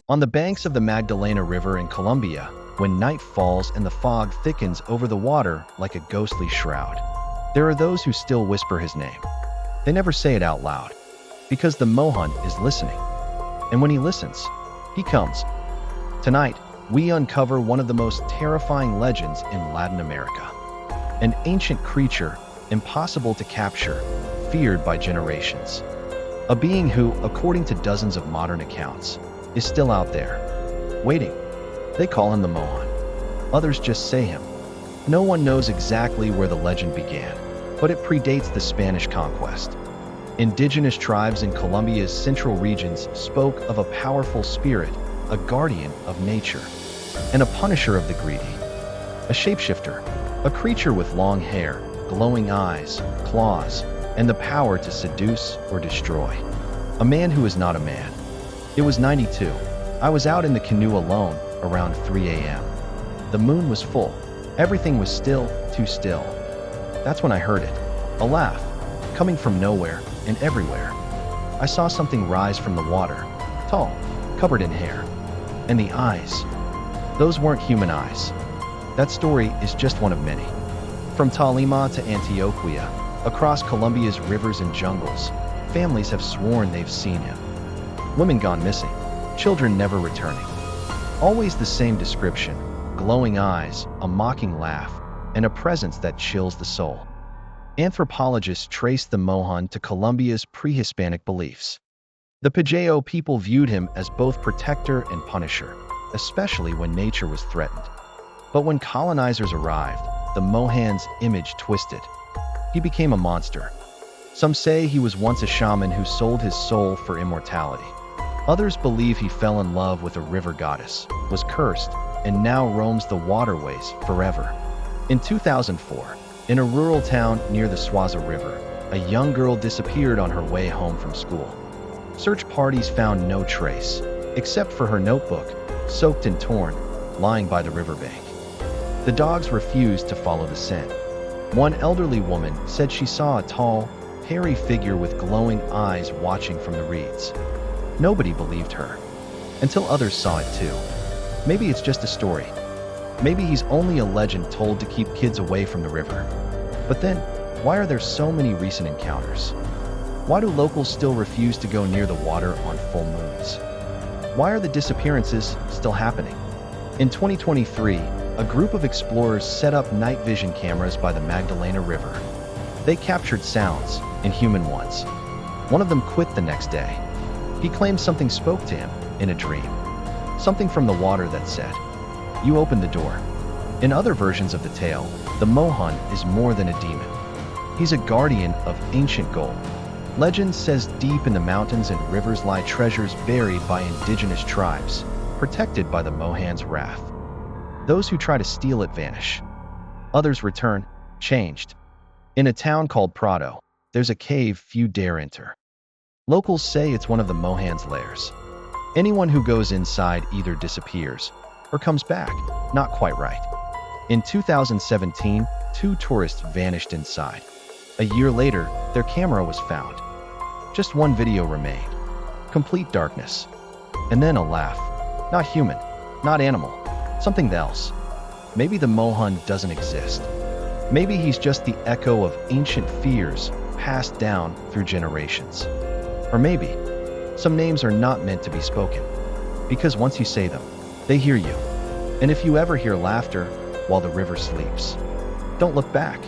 On the banks of the Magdalena River in Colombia, when night falls and the fog thickens over the water like a ghostly shroud, there are those who still whisper his name. They never say it out loud, because the Mohán is listening. And when he listens, he comes. Tonight, we uncover one of the most terrifying legends in Latin America. An ancient creature, impossible to capture, feared by generations. A being who, according to dozens of modern accounts, is still out there, waiting. They call him the Mohán. Others just say him. No one knows exactly where the legend began, but it predates the Spanish conquest. Indigenous tribes in Colombia's central regions spoke of a powerful spirit, a guardian of nature, and a punisher of the greedy. A shapeshifter, a creature with long hair, glowing eyes, claws, and the power to seduce or destroy. A man who is not a man. It was 92. I was out in the canoe alone around 3 a.m. The moon was full. Everything was still, too still. That's when I heard it. A laugh, coming from nowhere and everywhere. I saw something rise from the water, tall, covered in hair. And the eyes. Those weren't human eyes. That story is just one of many. From Tolima to Antioquia, across Colombia's rivers and jungles, families have sworn they've seen him. Women gone missing, children never returning. Always the same description: glowing eyes, a mocking laugh, and a presence that chills the soul. Anthropologists traced the Mohán to Colombia's pre-Hispanic beliefs. The Pajeyo people viewed him as both protector and punisher, especially when nature was threatened. But when colonizers arrived, the Mohán's image twisted. He became a monster. Some say he was once a shaman who sold his soul for immortality. Others believe he fell in love with a river goddess, was cursed, and now roams the waterways forever. In 2004, in a rural town near the Swaza River, a young girl disappeared on her way home from school. Search parties found no trace, except for her notebook, soaked and torn, lying by the riverbank. The dogs refused to follow the scent. One elderly woman said she saw a tall, hairy figure with glowing eyes watching from the reeds. Nobody believed her, until others saw it too. Maybe it's just a story. Maybe he's only a legend told to keep kids away from the river. But then, why are there so many recent encounters? Why do locals still refuse to go near the water on full moons? Why are the disappearances still happening? In 2023, a group of explorers set up night vision cameras by the Magdalena River. They captured sounds, and human ones. One of them quit the next day. He claimed something spoke to him in a dream. Something from the water that said, "You opened the door." In other versions of the tale, the Mohán is more than a demon. He's a guardian of ancient gold. Legend says deep in the mountains and rivers lie treasures buried by indigenous tribes, protected by the Mohán's wrath. Those who try to steal it vanish. Others return, changed. In a town called Prado, there's a cave few dare enter. Locals say it's one of the Mohán's lairs. Anyone who goes inside either disappears or comes back, not quite right. In 2017, 2 tourists vanished inside. A year later, their camera was found. Just one video remained. Complete darkness. And then a laugh. Not human, not animal, something else. Maybe the Mohán doesn't exist. Maybe he's just the echo of ancient fears passed down through generations. Or maybe some names are not meant to be spoken, because once you say them, they hear you. And if you ever hear laughter while the river sleeps, don't look back.